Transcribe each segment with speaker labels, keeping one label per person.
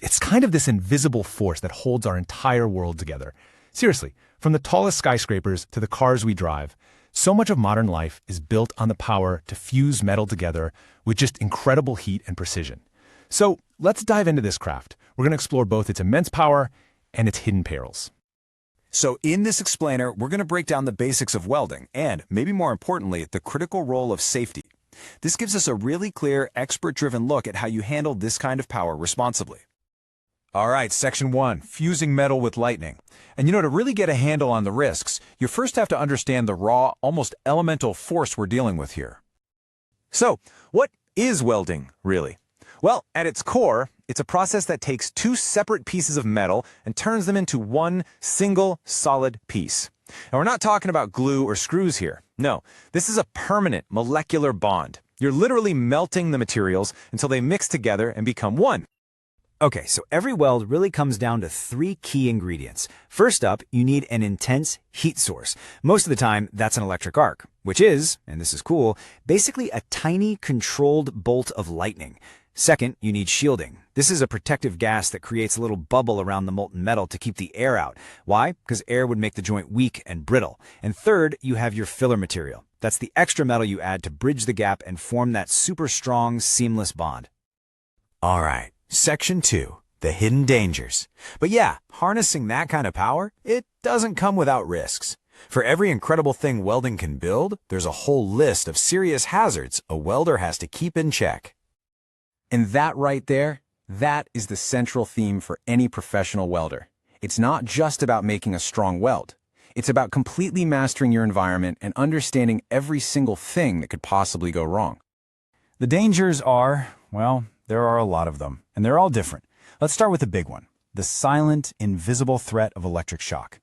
Speaker 1: It's kind of this invisible force that holds our entire world together. Seriously, from the tallest skyscrapers to the cars we drive, so much of modern life is built on the power to fuse metal together with just incredible heat and precision. So let's dive into this craft. We're going to explore both its immense power and its hidden perils.
Speaker 2: So in this explainer, we're going to break down the basics of welding and, maybe more importantly, the critical role of safety. This gives us a really clear, expert-driven look at how you handle this kind of power responsibly. All right, Section 1, fusing metal with lightning. And to really get a handle on the risks, you first have to understand the raw, almost elemental force we're dealing with here. So, what is welding, really? Well, at its core, it's a process that takes two separate pieces of metal and turns them into one single, solid piece. And we're not talking about glue or screws here. No, this is a permanent molecular bond. You're literally melting the materials until they mix together and become one.
Speaker 3: Okay, so every weld really comes down to three key ingredients. First up, you need an intense heat source. Most of the time, that's an electric arc, which is, and this is cool, basically a tiny controlled bolt of lightning. Second, you need shielding. This is a protective gas that creates a little bubble around the molten metal to keep the air out. Why? Because air would make the joint weak and brittle. And third, you have your filler material. That's the extra metal you add to bridge the gap and form that super strong, seamless bond.
Speaker 2: All right, Section 2, the hidden dangers. But yeah, harnessing that kind of power, it doesn't come without risks. For every incredible thing welding can build, there's a whole list of serious hazards a welder has to keep in check. And that right there, that is the central theme for any professional welder. It's not just about making a strong weld. It's about completely mastering your environment and understanding every single thing that could possibly go wrong.
Speaker 4: The dangers are, well, there are a lot of them, and they're all different. Let's start with the big one, the silent, invisible threat of electric shock.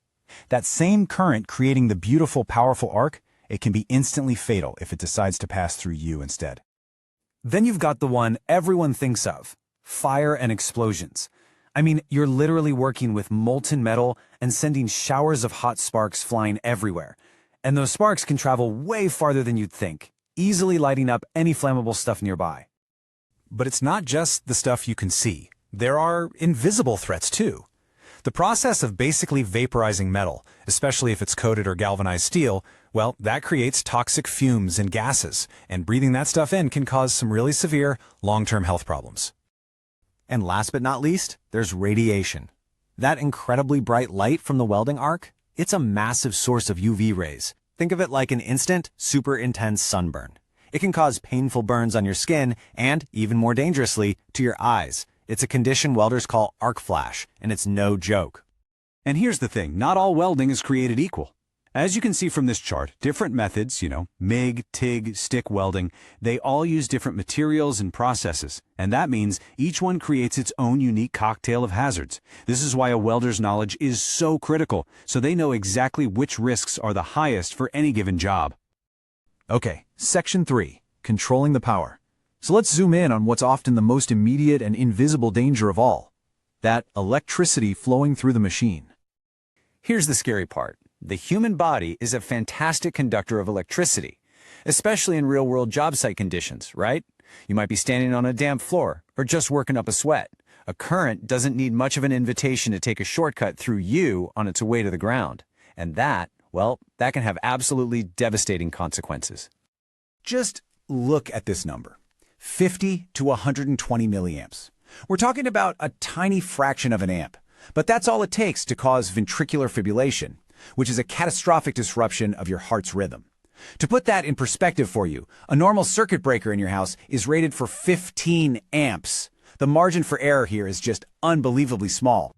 Speaker 4: That same current creating the beautiful, powerful arc, it can be instantly fatal if it decides to pass through you instead.
Speaker 3: Then you've got the one everyone thinks of, fire and explosions. I mean, you're literally working with molten metal and sending showers of hot sparks flying everywhere. And those sparks can travel way farther than you'd think, easily lighting up any flammable stuff nearby.
Speaker 4: But it's not just the stuff you can see. There are invisible threats too. The process of basically vaporizing metal, especially if it's coated or galvanized steel, well, that creates toxic fumes and gases, and breathing that stuff in can cause some really severe, long-term health problems.
Speaker 3: And last but not least, there's radiation. That incredibly bright light from the welding arc, it's a massive source of UV rays. Think of it like an instant, super intense sunburn. It can cause painful burns on your skin and, even more dangerously, to your eyes. It's a condition welders call arc flash, and it's no joke.
Speaker 4: And here's the thing, not all welding is created equal. As you can see from this chart, different methods, MIG, TIG, stick welding, they all use different materials and processes. And that means each one creates its own unique cocktail of hazards. This is why a welder's knowledge is so critical, so they know exactly which risks are the highest for any given job.
Speaker 1: Okay, Section 3, controlling the power. So let's zoom in on what's often the most immediate and invisible danger of all, that electricity flowing through the machine.
Speaker 3: Here's the scary part. The human body is a fantastic conductor of electricity, especially in real-world job site conditions, right? You might be standing on a damp floor or just working up a sweat. A current doesn't need much of an invitation to take a shortcut through you on its way to the ground. And that can have absolutely devastating consequences.
Speaker 4: Just look at this number. 50 to 120 milliamps. We're talking about a tiny fraction of an amp, but that's all it takes to cause ventricular fibrillation, which is a catastrophic disruption of your heart's rhythm. To put that in perspective for you, a normal circuit breaker in your house is rated for 15 amps. The margin for error here is just unbelievably small.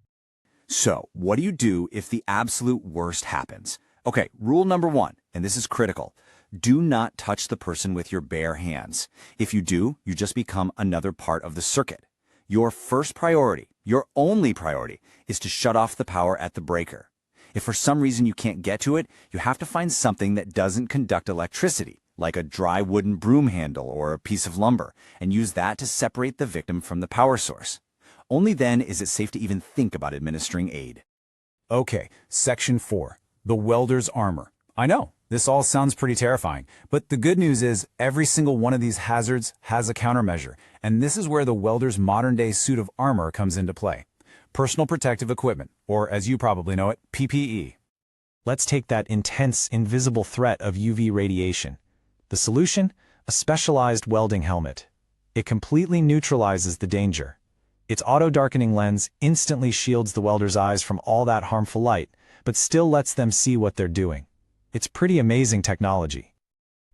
Speaker 2: So, what do you do if the absolute worst happens? Okay, rule number 1, and this is critical. Do not touch the person with your bare hands. If you do, you just become another part of the circuit. Your first priority, your only priority, is to shut off the power at the breaker. If for some reason you can't get to it, you have to find something that doesn't conduct electricity, like a dry wooden broom handle or a piece of lumber, and use that to separate the victim from the power source. Only then is it safe to even think about administering aid.
Speaker 4: Okay, Section 4, the welder's armor. I know, This all sounds pretty terrifying, but the good news is every single one of these hazards has a countermeasure, and this is where the welder's modern-day suit of armor comes into play. Personal protective equipment, or as you probably know it, PPE.
Speaker 1: Let's take that intense, invisible threat of UV radiation. The solution? A specialized welding helmet. It completely neutralizes the danger. Its auto-darkening lens instantly shields the welder's eyes from all that harmful light, but still lets them see what they're doing. It's pretty amazing technology.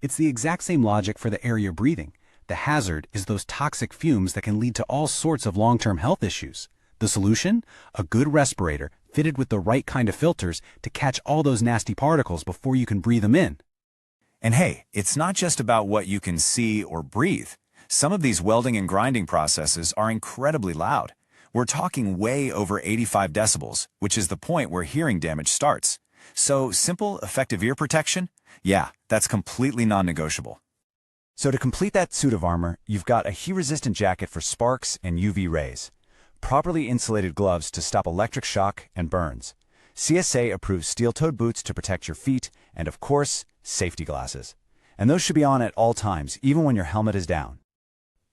Speaker 5: It's the exact same logic for the air you're breathing. The hazard is those toxic fumes that can lead to all sorts of long-term health issues. The solution? A good respirator fitted with the right kind of filters to catch all those nasty particles before you can breathe them in.
Speaker 2: And hey, it's not just about what you can see or breathe. Some of these welding and grinding processes are incredibly loud. We're talking way over 85 decibels, which is the point where hearing damage starts. So simple, effective ear protection? Yeah, that's completely non-negotiable.
Speaker 4: So to complete that suit of armor, you've got a heat-resistant jacket for sparks and UV rays, properly insulated gloves to stop electric shock and burns, CSA-approved steel-toed boots to protect your feet, and of course, safety glasses. And those should be on at all times, even when your helmet is down.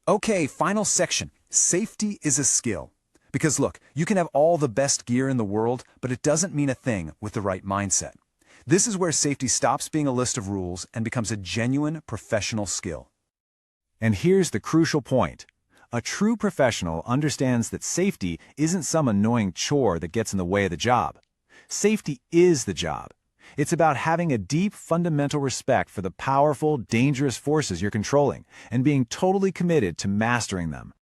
Speaker 2: Okay, final section. Safety is a skill. Because look, you can have all the best gear in the world, but it doesn't mean a thing with the right mindset. This is where safety stops being a list of rules and becomes a genuine professional skill.
Speaker 1: And here's the crucial point. A true professional understands that safety isn't some annoying chore that gets in the way of the job. Safety is the job. It's about having a deep, fundamental respect for the powerful, dangerous forces you're controlling and being totally committed to mastering them.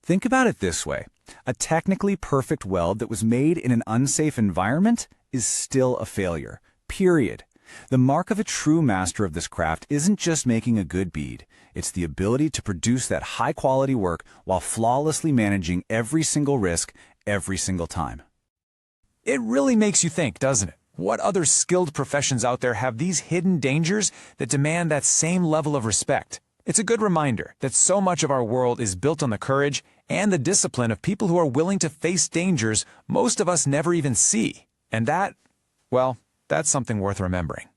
Speaker 4: Think about it this way. A technically perfect weld that was made in an unsafe environment is still a failure. Period. The mark of a true master of this craft isn't just making a good bead. It's the ability to produce that high-quality work while flawlessly managing every single risk, every single time.
Speaker 2: It really makes you think, doesn't it? What other skilled professions out there have these hidden dangers that demand that same level of respect? It's a good reminder that so much of our world is built on the courage and the discipline of people who are willing to face dangers most of us never even see. And that, well, that's something worth remembering.